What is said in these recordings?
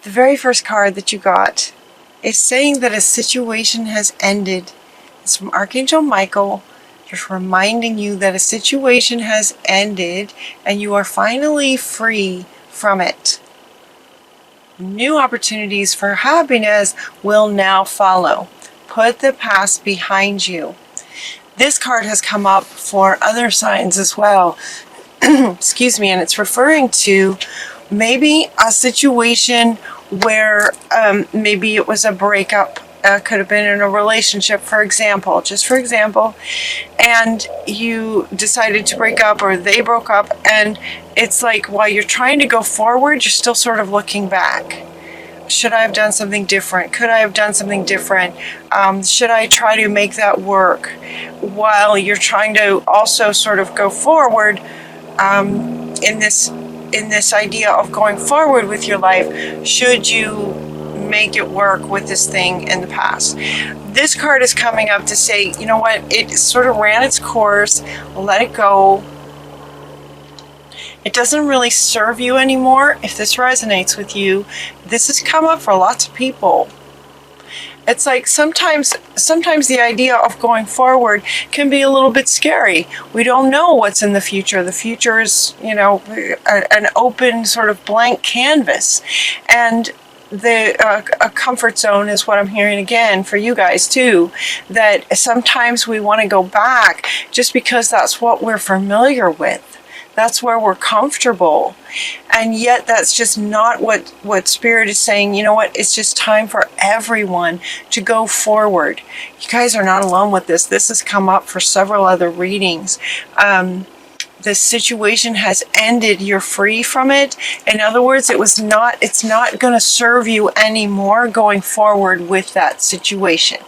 The very first card that you got is saying that a situation has ended. It's from Archangel Michael, just reminding you that a situation has ended and you are finally free from it. New opportunities for happiness will now follow. Put the past behind you. This card has come up for other signs as well. Excuse me, and it's referring to maybe a situation where maybe it was a breakup. Could have been in a relationship, for example, and you decided to break up, or they broke up, and it's like while you're trying to go forward, you're still sort of looking back. Should I have done something different? Could I have done something different? Should I try to make that work? While you're trying to also sort of go forward in this idea of going forward with your life, should you make it work with this thing in the past? This card is coming up to say, you know what, it sort of ran its course, let it go. It doesn't really serve you anymore. If this resonates with you, this has come up for lots of people. It's like sometimes the idea of going forward can be a little bit scary. We don't know what's in the future. The future is, an open sort of blank canvas. And a comfort zone is what I'm hearing again for you guys too, that sometimes we want to go back just because that's what we're familiar with. That's where we're comfortable. And yet that's just not what Spirit is saying. You know what? It's just time for everyone to go forward. You guys are not alone with this. This has come up for several other readings. The situation has ended. You're free from it. In other words, it's not going to serve you anymore going forward with that situation,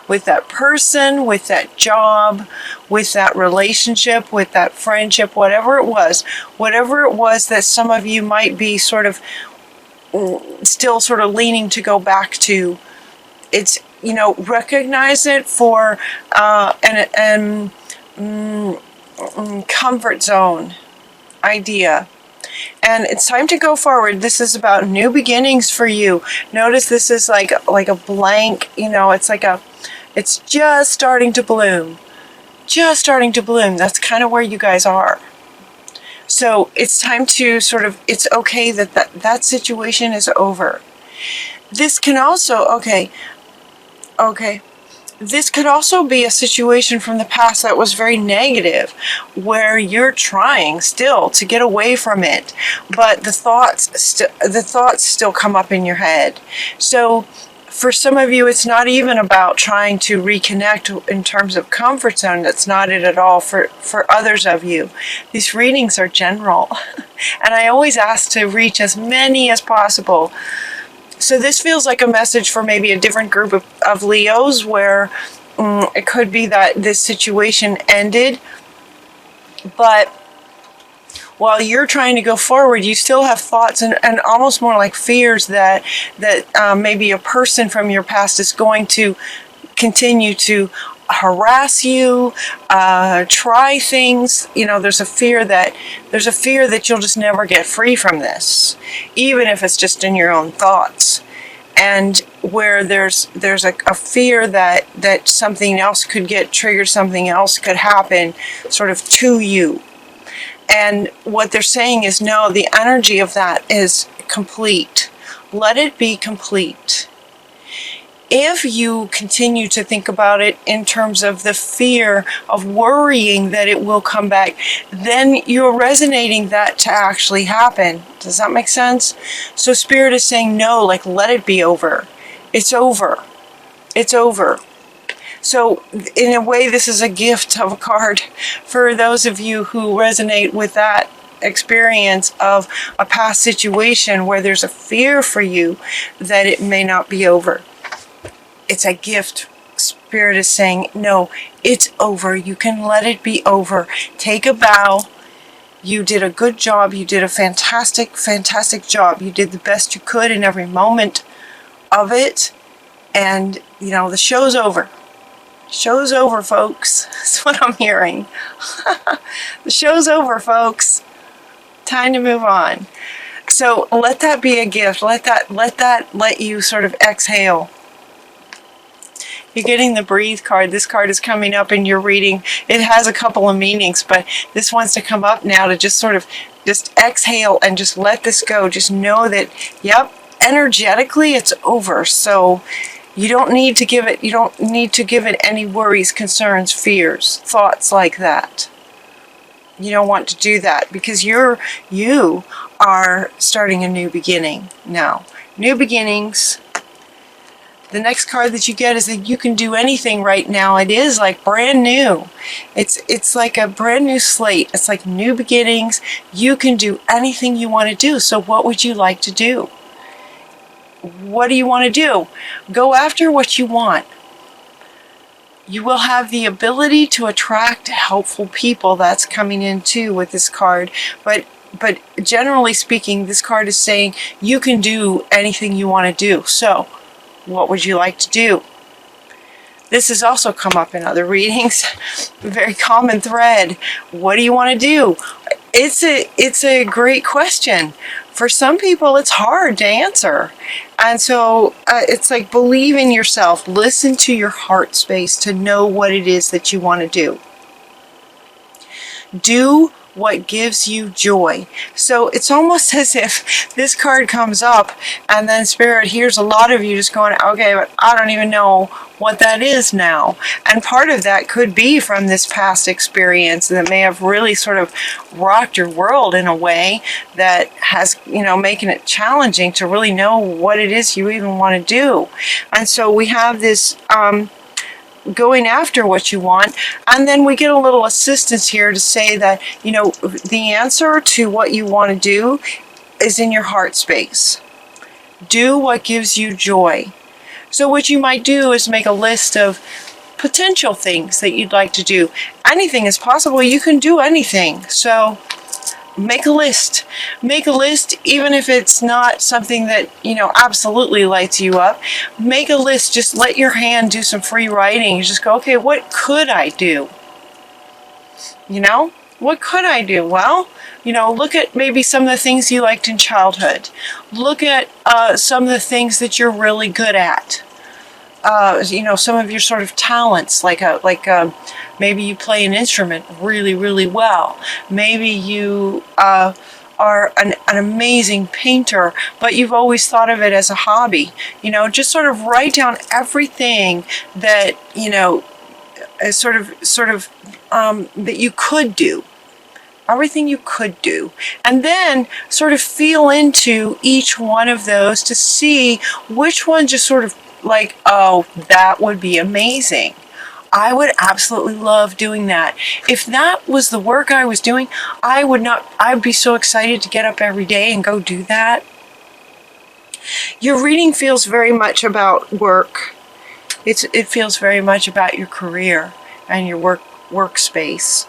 with that person, with that job, with that relationship, with that friendship, whatever it was that some of you might be sort of still sort of leaning to go back to. It's, recognize it for an comfort zone idea. And it's time to go forward. This is about new beginnings for you. Notice this is like a blank, it's just starting to bloom. Just starting to bloom. That's kind of where you guys are. So it's time to it's okay that situation is over. This can also, this could also be a situation from the past that was very negative, where you're trying still to get away from it, but the thoughts still come up in your head. So for some of you, it's not even about trying to reconnect in terms of comfort zone. That's not it at all. For others of you, these readings are general, and I always ask to reach as many as possible. So this feels like a message for maybe a different group of Leos, where it could be that this situation ended, but while you're trying to go forward, you still have thoughts and almost more like fears that maybe a person from your past is going to continue to harass you, try things. There's a fear that you'll just never get free from this, even if it's just in your own thoughts. And where there's a fear that something else could get triggered, something else could happen sort of to you. And what they're saying is, no, the energy of that is complete. Let it be complete. If you continue to think about it in terms of the fear of worrying that it will come back, then you're resonating that to actually happen. Does that make sense? So Spirit is saying, no, let it be over. It's over. It's over. So in a way, this is a gift of a card for those of you who resonate with that experience of a past situation where there's a fear for you that it may not be over. It's a gift. Spirit is saying, no, it's over. You can let it be over. Take a bow. You did a good job. You did a fantastic, fantastic job. You did the best you could in every moment of it. And, the show's over. Show's over, folks. That's what I'm hearing. The show's over, folks. Time to move on. So let that be a gift. Let you sort of exhale. You're getting the breathe card. This card is coming up in your reading. It has a couple of meanings, but this wants to come up now to just sort of just exhale and just let this go. Just know that, yep, energetically it's over. So you don't need to give it any worries, concerns, fears, thoughts like that. You don't want to do that because you are starting a new beginning now. New beginnings. The next card that you get is that you can do anything right now. It is like brand new. It's like a brand new slate. It's like new beginnings. You can do anything you want to do. So what would you like to do? What do you want to do? Go after what you want. You will have the ability to attract helpful people. That's coming in too with this card. But generally speaking, this card is saying you can do anything you want to do. So what would you like to do? This has also come up in other readings. A very common thread. What do you want to do? It's a great question. For some people, it's hard to answer. And so it's like believe in yourself. Listen to your heart space to know what it is that you want to do. Do what gives you joy. So it's almost as if this card comes up and then Spirit hears a lot of you just going, okay, but I don't even know what that is now. And part of that could be from this past experience that may have really sort of rocked your world in a way that has, making it challenging to really know what it is you even want to do. And so we have this going after what you want, and then we get a little assistance here to say that the answer to what you want to do is in your heart space. Do what gives you joy. So what you might do is make a list of potential things that you'd like to do. Anything is possible. You can do anything. So make a list. Make a list, even if it's not something that, absolutely lights you up. Make a list. Just let your hand do some free writing. You just go, okay, what could I do? What could I do? Well, look at maybe some of the things you liked in childhood. Look at some of the things that you're really good at. Some of your sort of talents, maybe you play an instrument really, really well. Maybe you are an amazing painter, but you've always thought of it as a hobby. Just sort of write down everything that, that you could do. Everything you could do. And then sort of feel into each one of those to see which one just sort of like, oh, that would be amazing. I would absolutely love doing that. If that was the work I was doing, I'd be so excited to get up every day and go do that. Your reading feels very much about work. It feels very much about your career and your workspace.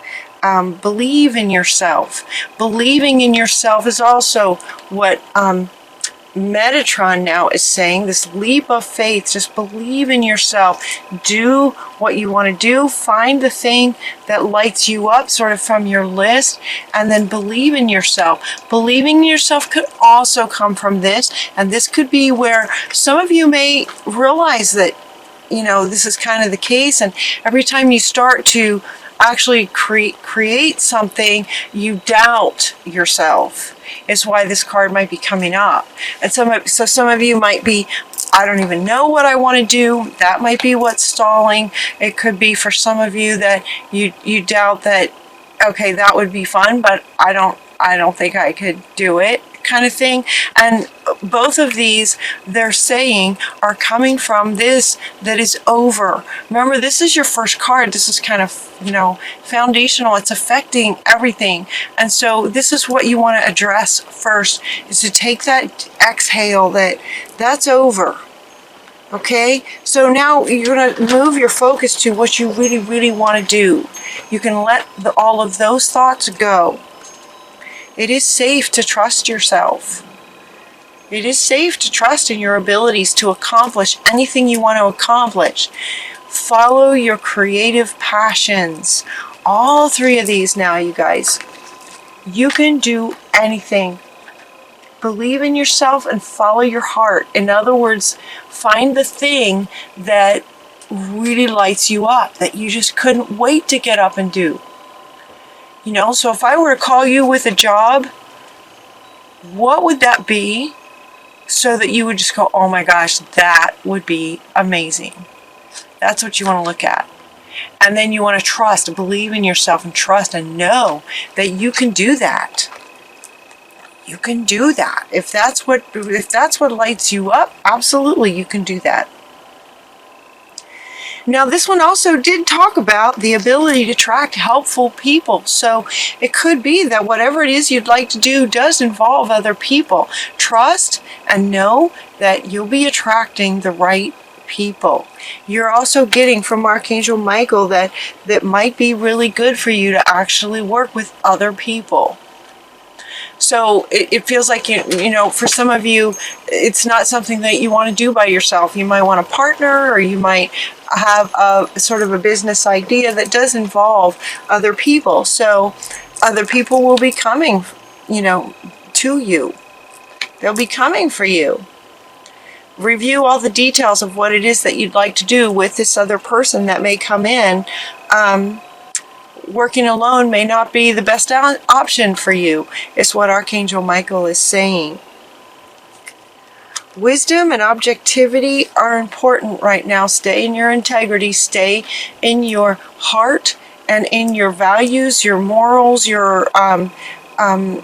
Believe in yourself. Believing in yourself is also what Metatron now is saying, this leap of faith. Just believe in yourself. Do what you want to do. Find the thing that lights you up sort of from your list, and then believe in yourself. Believing in yourself could also come from this, and this could be where some of you may realize that this is kind of the case, and every time you start to actually create something, you doubt yourself. Is why this card might be coming up. And some of you might be, I don't even know what I want to do. That might be what's stalling. It could be for some of you that you doubt that, okay, that would be fun, but I don't think I could do it, kind of thing. And both of these, they're saying, are coming from this that is over. Remember, this is your first card. This is kind of, foundational. It's affecting everything. And so this is what you want to address first, is to take that exhale that's over. Okay? So now you're going to move your focus to what you really, really want to do. You can let all of those thoughts go. It is safe to trust yourself. It is safe to trust in your abilities to accomplish anything you want to accomplish. Follow your creative passions. All three of these now, you guys. You can do anything. Believe in yourself and follow your heart. In other words, find the thing that really lights you up, that you just couldn't wait to get up and do. You know, so if I were to call you with a job, what would that be so that you would just go, oh my gosh, that would be amazing. That's what you want to look at. And then you want to trust, believe in yourself and trust and know that you can do that. You can do that. If that's what lights you up, absolutely you can do that. Now, this one also did talk about the ability to attract helpful people. So it could be that whatever it is you'd like to do does involve other people. Trust and know that you'll be attracting the right people. You're also getting from Archangel Michael that might be really good for you to actually work with other people. So it feels like, you know, for some of you, it's not something that you want to do by yourself. You might want a partner, or you might have a sort of a business idea that does involve other people. So other people will be coming, you know, to you. They'll be coming for you. Review all the details of what it is that you'd like to do with this other person that may come in. Working alone may not be the best option for you, is what Archangel Michael is saying. Wisdom and objectivity are important right now. Stay in your integrity, stay in your heart and in your values, your morals, your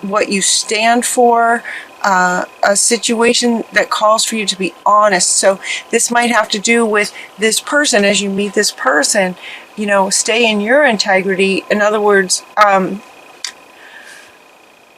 what you stand for. A situation that calls for you to be honest. So this might have to do with this person. As you meet this person, you know, stay in your integrity. In other words,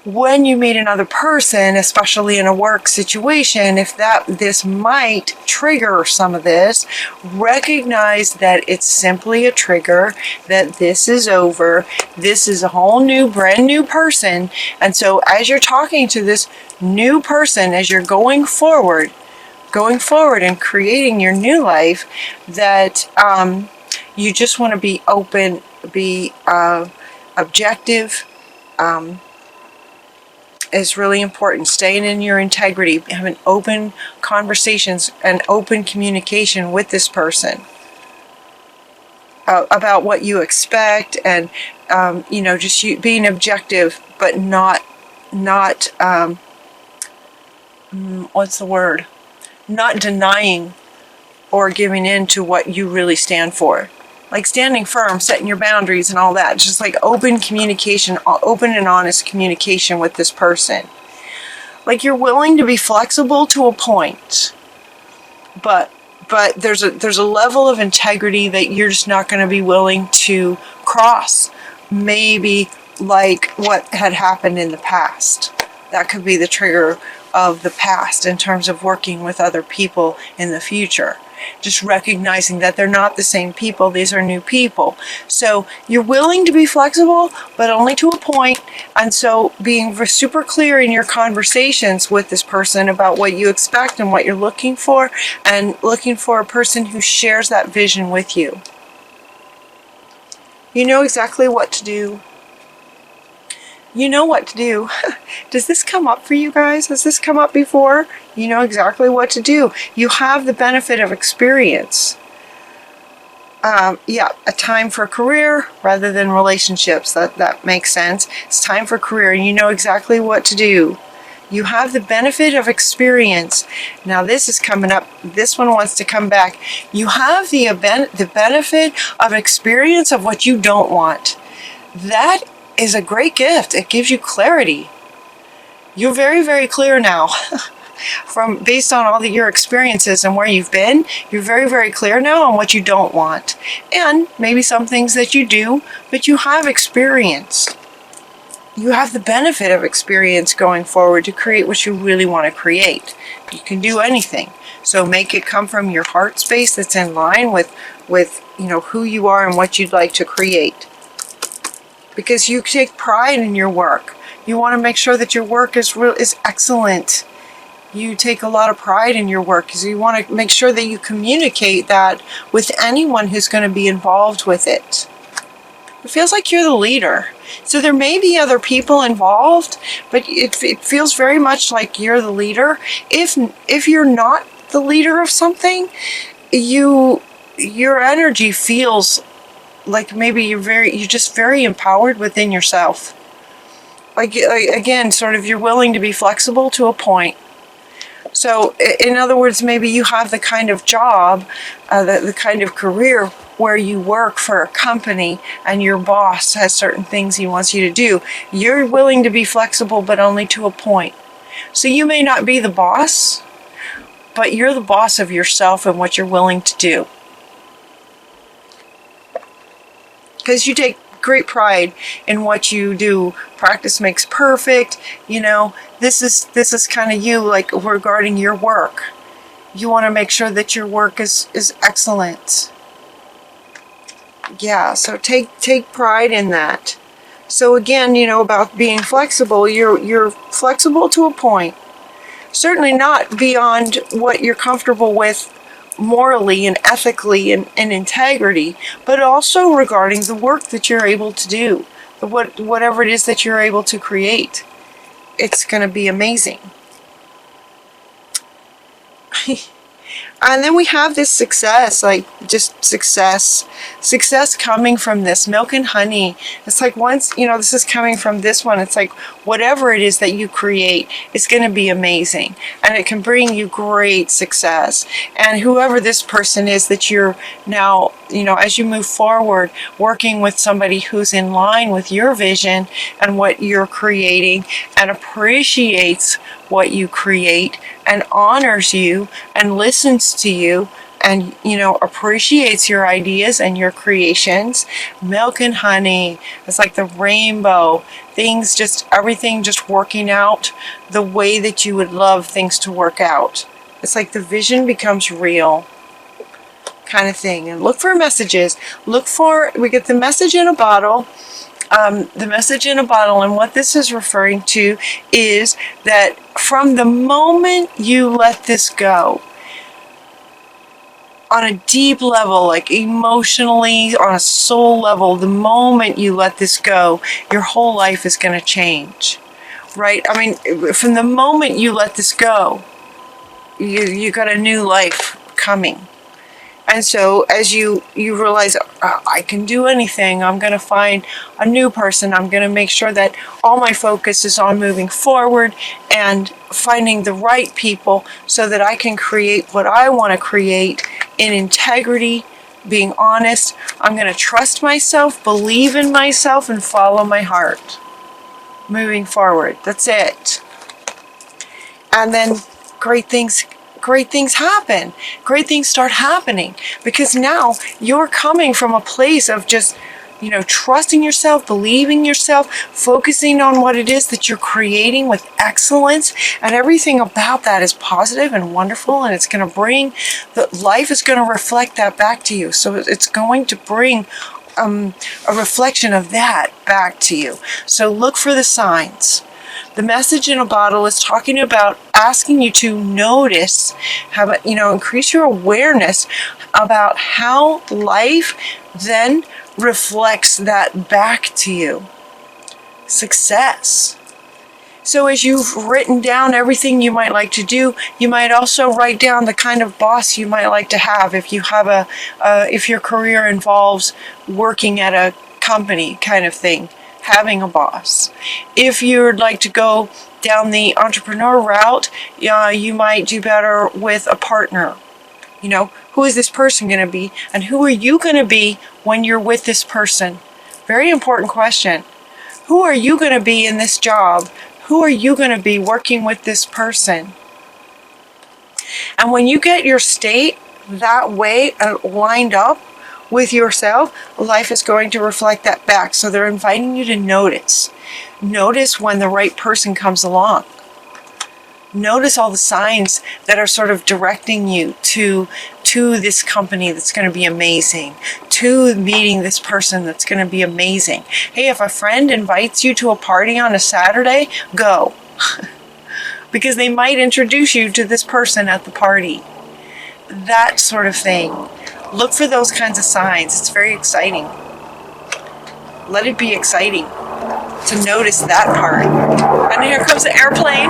when you meet another person, especially in a work situation, if this might trigger some of this, recognize that it's simply a trigger, that this is over. This is a whole new, brand new person. And so as you're talking to this new person, as you're going forward and creating your new life, that you just want to be open, be objective, is really important. Staying in your integrity, having open conversations and open communication with this person about what you expect, and you know, just being objective, but not what's the word? Not denying or giving in to what you really stand for. Like standing firm, setting your boundaries and all that. Just like open communication, open and honest communication with this person. Like you're willing to be flexible to a point, but there's a level of integrity that you're just not going to be willing to cross. Maybe like what had happened in the past. That could be the trigger of the past in terms of working with other people in the future. Just recognizing that they're not the same people. These are new people. So you're willing to be flexible, but only to a point. And so being super clear in your conversations with this person about what you expect and what you're looking for, and looking for a person who shares that vision with you. You know exactly what to do. You know what to do. Does this come up for you guys? Has this come up before? You know exactly what to do. You have the benefit of experience. Yeah, a time for career rather than relationships. That makes sense. It's time for career, and you know exactly what to do. You have the benefit of experience. Now this is coming up. This one wants to come back. You have the benefit of experience of what you don't want. That is a great gift. It gives you clarity. You're very, very clear now. Based on all your experiences and where you've been, you're very, very clear now on what you don't want. And maybe some things that you do, but you have experience. You have the benefit of experience going forward to create what you really want to create. You can do anything. So make it come from your heart space that's in line with you know, who you are and what you'd like to create. Because you take pride in your work. You want to make sure that your work is excellent. You take a lot of pride in your work because you want to make sure that you communicate that with anyone who's going to be involved with it. It feels like you're the leader. So there may be other people involved, but it feels very much like you're the leader. If you're not the leader of something, your energy feels like maybe you're just very empowered within yourself. Like again, sort of you're willing to be flexible to a point. So in other words, maybe you have the kind of job, the kind of career where you work for a company and your boss has certain things he wants you to do. You're willing to be flexible, but only to a point. So you may not be the boss, but you're the boss of yourself and what you're willing to do. Because you take great pride in what you do. Practice makes perfect. You know, this is kind of you, like regarding your work. You want to make sure that your work is excellent. Yeah, so take pride in that. So again, you know, about being flexible, you're flexible to a point. Certainly not beyond what you're comfortable with morally and ethically and integrity, but also regarding the work that you're able to do, whatever it is that you're able to create. It's going to be amazing. And then we have this success, like just success coming from this milk and honey. It's like once, you know, this is coming from this one. It's like whatever it is that you create is going to be amazing, and it can bring you great success. And whoever this person is that you're now, you know, as you move forward, working with somebody who's in line with your vision and what you're creating and appreciates what you create and honors you and listens to you and, you know, appreciates your ideas and your creations. Milk and honey. It's like the rainbow. Things just, everything just working out the way that you would love things to work out. It's like the vision becomes real kind of thing. And look for messages. We get the message in a bottle. The message in a bottle, and what this is referring to is that from the moment you let this go, on a deep level, like emotionally, on a soul level, the moment you let this go, your whole life is going to change, right? I mean, from the moment you let this go, you got a new life coming. And so as you realize, I can do anything, I'm going to find a new person, I'm going to make sure that all my focus is on moving forward and finding the right people so that I can create what I want to create in integrity, being honest. I'm going to trust myself, believe in myself, and follow my heart. Moving forward. That's it. And then great things happen. Great things start happening because now you're coming from a place of just, you know, trusting yourself, believing yourself, focusing on what it is that you're creating with excellence, and everything about that is positive and wonderful, and it's going to bring, life is going to reflect that back to you. So it's going to bring a reflection of that back to you. So look for the signs. The message in a bottle is talking about asking you to notice, increase your awareness about how life then reflects that back to you. Success. So as you've written down everything you might like to do, you might also write down the kind of boss you might like to have. If you have if your career involves working at a company kind of thing, having a boss. If you'd like to go down the entrepreneur route, you might do better with a partner. You know, who is this person going to be? And who are you going to be when you're with this person? Very important question. Who are you going to be in this job? Who are you going to be working with this person? And when you get your state that way lined up with yourself, life is going to reflect that back. So they're inviting you to notice. Notice when the right person comes along. Notice all the signs that are sort of directing you to this company that's going to be amazing, to meeting this person that's going to be amazing. Hey, if a friend invites you to a party on a Saturday, go. Because they might introduce you to this person at the party. That sort of thing. Look for those kinds of signs. It's very exciting. Let it be exciting to notice that part. And here comes the airplane.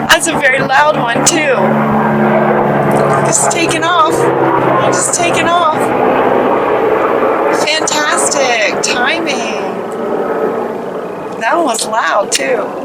That's a very loud one too. Just taking off. Just taking off. Fantastic timing. That one was loud too.